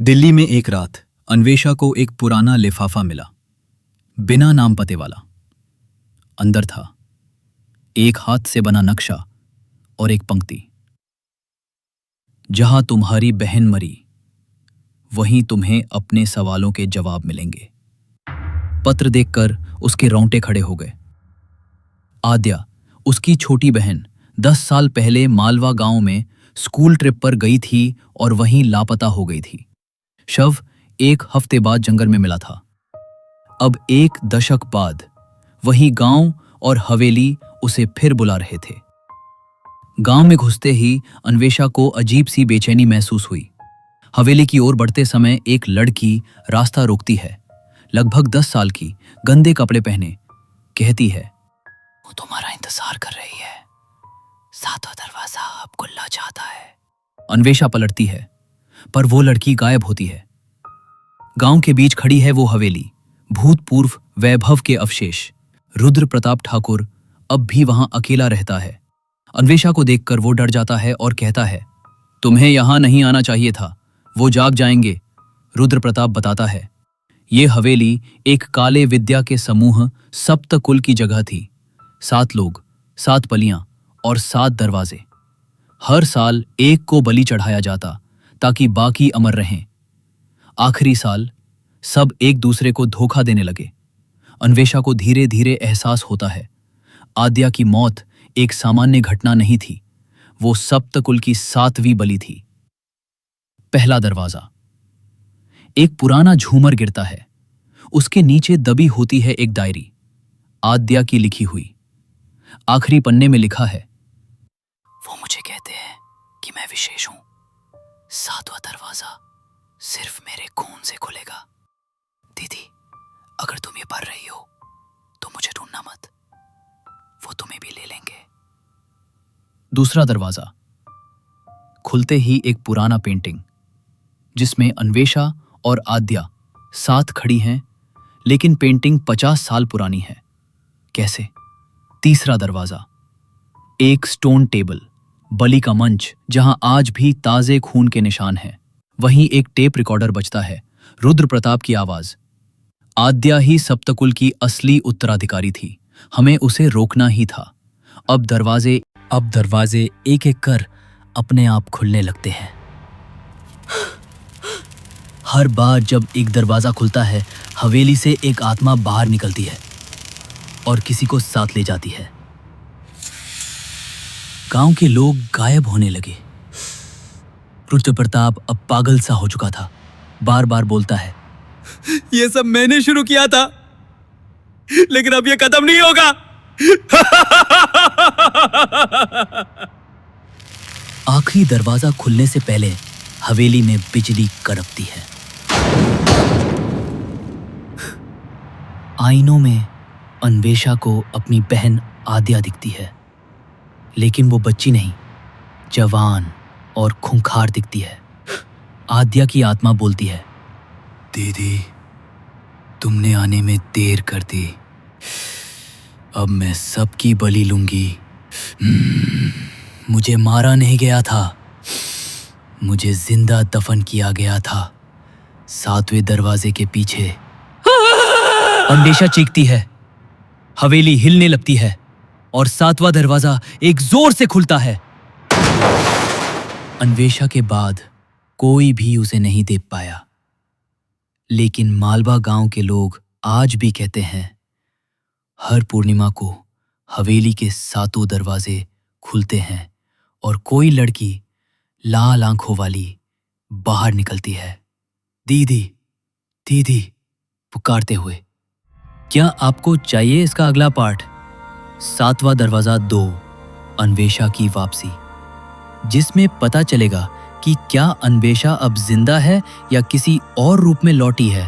दिल्ली में एक रात अन्वेषा को एक पुराना लिफाफा मिला, बिना नाम पते वाला। अंदर था एक हाथ से बना नक्शा और एक पंक्ति, जहां तुम्हारी बहन मरी वहीं तुम्हें अपने सवालों के जवाब मिलेंगे। पत्र देखकर उसके रोंगटे खड़े हो गए। आद्या, उसकी छोटी बहन, 10 साल पहले मालवा गांव में स्कूल ट्रिप पर गई थी और वहीं लापता हो गई थी। शव 1 हफ्ते बाद जंगल में मिला था। अब 1 दशक बाद वही गांव और हवेली उसे फिर बुला रहे थे। गांव में घुसते ही अन्वेषा को अजीब सी बेचैनी महसूस हुई। हवेली की ओर बढ़ते समय एक लड़की रास्ता रोकती है, लगभग 10 साल की, गंदे कपड़े पहने। कहती है, वो तुम्हारा इंतजार कर रही है, 7वां दरवाजा अब खुलना चाहता है। अन्वेषा पलटती है, पर वो लड़की गायब होती है। गांव के बीच खड़ी है वो हवेली, भूतपूर्व वैभव के अवशेष। रुद्र प्रताप ठाकुर अब भी वहां अकेला रहता है। अन्वेषा को देखकर वो डर जाता है और कहता है, तुम्हें यहां नहीं आना चाहिए था, वो जाग जाएंगे। रुद्र प्रताप बताता है, ये हवेली एक काले विद्या के समूह सप्तकुल की जगह थी। 7 लोग, 7 बलियां और 7 दरवाजे। हर साल एक को बलि चढ़ाया जाता ताकि बाकी अमर रहें। आखिरी साल सब एक दूसरे को धोखा देने लगे। अन्वेषा को धीरे धीरे एहसास होता है, आद्या की मौत एक सामान्य घटना नहीं थी, वो सप्तकुल की 7वीं बलि थी। पहला दरवाजा। एक पुराना झूमर गिरता है, उसके नीचे दबी होती है एक डायरी, आद्या की लिखी हुई। आखिरी पन्ने में लिखा है, वो मुझे कहते हैं कि मैं विशेष हूं, 7वां दरवाजा सिर्फ मेरे खून से खुलेगा। दीदी, अगर तुम ये पढ़ रही हो तो मुझे ढूंढना मत, वो तुम्हें भी ले लेंगे। दूसरा दरवाजा। खुलते ही एक पुराना पेंटिंग, जिसमें अन्वेषा और आद्या साथ खड़ी हैं, लेकिन पेंटिंग 50 साल पुरानी है। कैसे? तीसरा दरवाजा। एक स्टोन टेबल, बलि का मंच, जहां आज भी ताजे खून के निशान हैं। वहीं एक टेप रिकॉर्डर बजता है, रुद्र प्रताप की आवाज। आद्या ही सप्तकुल की असली उत्तराधिकारी थी, हमें उसे रोकना ही था। अब दरवाजे एक एक कर अपने आप खुलने लगते हैं। हर बार जब एक दरवाजा खुलता है, हवेली से एक आत्मा बाहर निकलती है और किसी को साथ ले जाती है। गांव के लोग गायब होने लगे। रुद्र प्रताप अब पागल सा हो चुका था, बार बार बोलता है, ये सब मैंने शुरू किया था, लेकिन अब ये खत्म नहीं होगा। आखिरी दरवाजा खुलने से पहले हवेली में बिजली कड़कती है। आईनों में अन्वेषा को अपनी बहन आद्या दिखती है, लेकिन वो बच्ची नहीं, जवान और खूंखार दिखती है। आद्या की आत्मा बोलती है, दीदी, तुमने आने में देर कर दी, अब मैं सबकी बलि लूंगी। मुझे मारा नहीं गया था, मुझे जिंदा दफन किया गया था, 7वें दरवाजे के पीछे। अन्वेषा चीखती है, हवेली हिलने लगती है और 7वां दरवाजा एक जोर से खुलता है। अन्वेषा के बाद कोई भी उसे नहीं देख पाया, लेकिन मालवा गांव के लोग आज भी कहते हैं, हर पूर्णिमा को हवेली के 7 दरवाजे खुलते हैं और कोई लड़की लाल आंखों वाली बाहर निकलती है, दीदी दीदी पुकारते हुए। क्या आपको चाहिए इसका अगला पार्ट? 7वां दरवाजा 2, अन्वेषा की वापसी, जिसमें पता चलेगा कि क्या अन्वेषा अब जिंदा है या किसी और रूप में लौटी है।